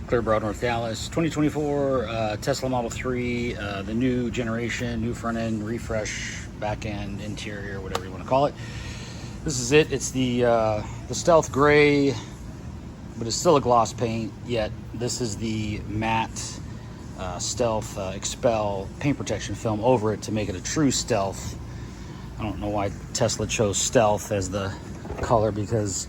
Clearbroad, North Dallas. 2024 Tesla Model 3, the new generation, new front end, refresh, back end, interior, whatever you want to call it. This is it. It's the Stealth Gray, but it's still a gloss paint. Yet this is the matte Stealth Xpel paint protection film over it to make it a true stealth. I don't know why Tesla chose stealth as the color, because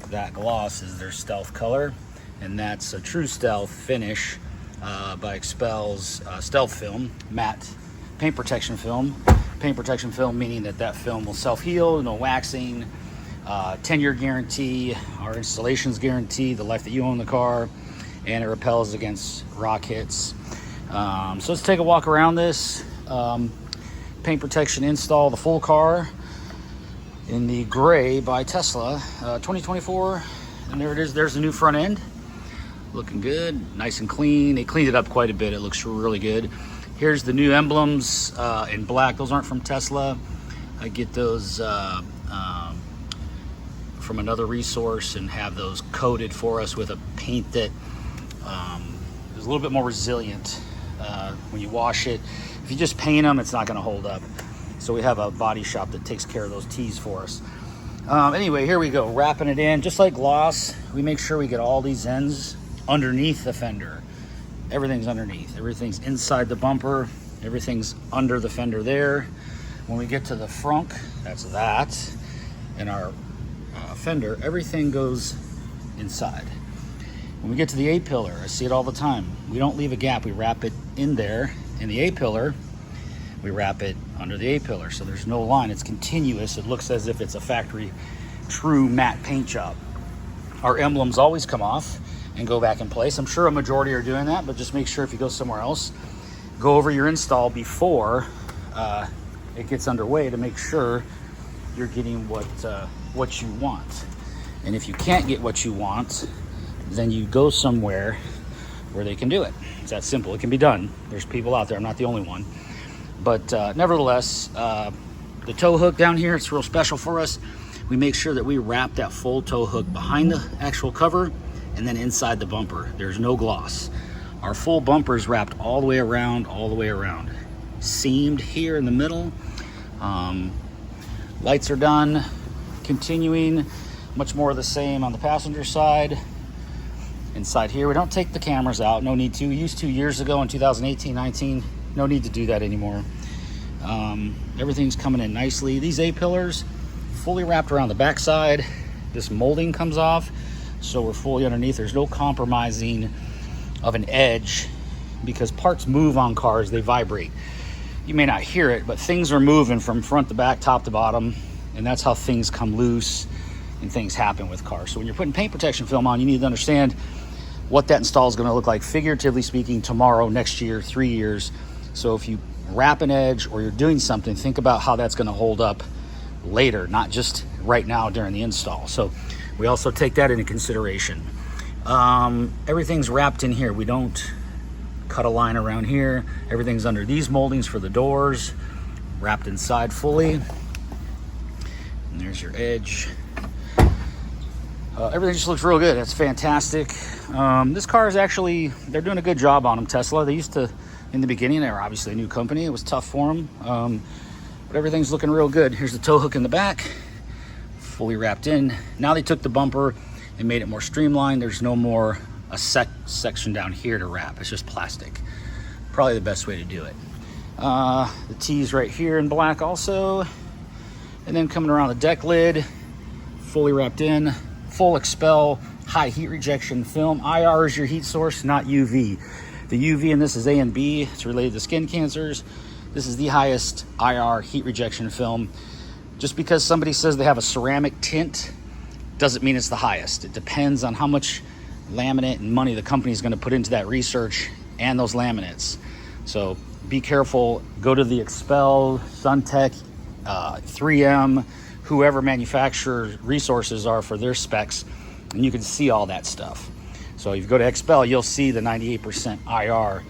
that gloss is their stealth color, and that's a true stealth finish by Xpel's stealth film, matte paint protection film. Paint protection film meaning that film will self-heal, no waxing, 10-year guarantee, our installations guarantee, the life that you own the car, and it repels against rock hits. So let's take a walk around this. Paint protection install, the full car in the gray by Tesla, 2024, and there it is. There's the new front end, looking good, nice and clean. They cleaned it up quite a bit. It looks really good. Here's the new emblems in black. Those aren't from Tesla. I get those from another resource and have those coated for us with a paint that is a little bit more resilient when you wash it. If you just paint them, it's not going to hold up. So we have a body shop that takes care of those tees for us. Anyway, here we go, wrapping it in. Just like gloss, we make sure we get all these ends underneath the fender. Everything's underneath. Everything's inside the bumper. Everything's under the fender there. When we get to the frunk, that's that. And our fender, everything goes inside. When we get to the A-pillar, I see it all the time. We don't leave a gap. We wrap it in there. In the A-pillar, we wrap it under the A-pillar, so there's no line. It's continuous. It looks as if it's a factory true matte paint job. Our emblems always come off and go back in place. I'm sure a majority are doing that, but just make sure if you go somewhere else, go over your install before it gets underway to make sure you're getting what you want. And if you can't get what you want, then you go somewhere where they can do it. It's that simple. It can be done. There's people out there. I'm not the only one. But nevertheless, the tow hook down here, it's real special for us. We make sure that we wrap that full tow hook behind the actual cover and then inside the bumper. There's no gloss. Our full bumper is wrapped all the way around, seamed here in the middle. Lights are done. Continuing, much more of the same on the passenger side. Inside here, we don't take the cameras out, no need to. We used to years ago in 2018, 19, no need to do that anymore. Everything's coming in nicely. These A-pillars, fully wrapped around the backside. This molding comes off, so we're fully underneath. There's no compromising of an edge, because parts move on cars, they vibrate. You may not hear it, but things are moving from front to back, top to bottom, and that's how things come loose and things happen with cars. So when you're putting paint protection film on, you need to understand what that install is going to look like, figuratively speaking, tomorrow, next year, 3 years. So if you wrap an edge or you're doing something, think about how that's going to hold up later, not just right now during the install. So we also take that into consideration. Everything's wrapped in here. We don't cut a line around here. Everything's under these moldings for the doors, wrapped inside fully. And there's your edge. Everything just looks real good. It's fantastic. This car is actually, they're doing a good job on them, Tesla. They used to, in the beginning, they were obviously a new company. It was tough for them, but everything's looking real good. Here's the tow hook in the back, fully wrapped in. Now they took the bumper and made it more streamlined. There's no more a section down here to wrap. It's just plastic. Probably the best way to do it. The T's right here in black also. And then coming around the deck lid, fully wrapped in. Full Xpel high heat rejection film. IR is your heat source, not UV. The UV in this is A and B. It's related to skin cancers. This is the highest IR heat rejection film. Just because somebody says they have a ceramic tint doesn't mean it's the highest. It depends on how much laminate and money the company is going to put into that research and those laminates. So be careful. Go to the Xpel, Suntech, 3M, whoever manufacturer resources are for their specs, and you can see all that stuff. So if you go to Xpel, you'll see the 98% IR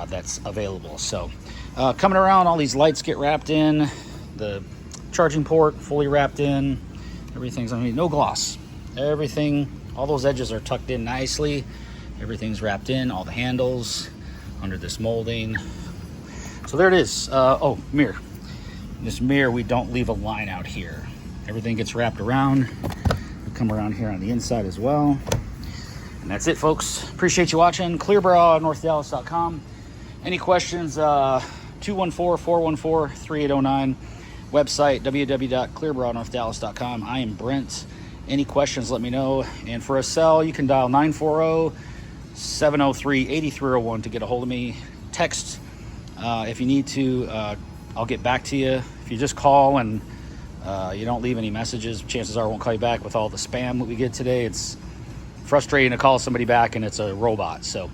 that's available. So coming around, all these lights get wrapped in, the charging port fully wrapped in, everything's, I mean, no gloss. Everything, all those edges are tucked in nicely, Everything's wrapped in, all the handles under this molding. So there it is. Oh, mirror. This mirror, we don't leave a line out here. Everything gets wrapped around. We come around here on the inside as well. And that's it, folks. Appreciate you watching. ClearBrawNorthDallas.com. Any questions, 214-414-3809. Website, www.clearbrawnorthdallas.com. I am Brent. Any questions, let me know. And for a cell, you can dial 940-703-8301 to get a hold of me. Text if you need to. I'll get back to you. If you just call and you don't leave any messages, chances are I won't call you back with all the spam that we get today. It's frustrating to call somebody back and it's a robot. So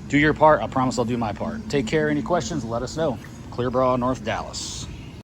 do your part. I promise I'll do my part. Take care. Any questions, let us know. Clear Brawl, North Dallas.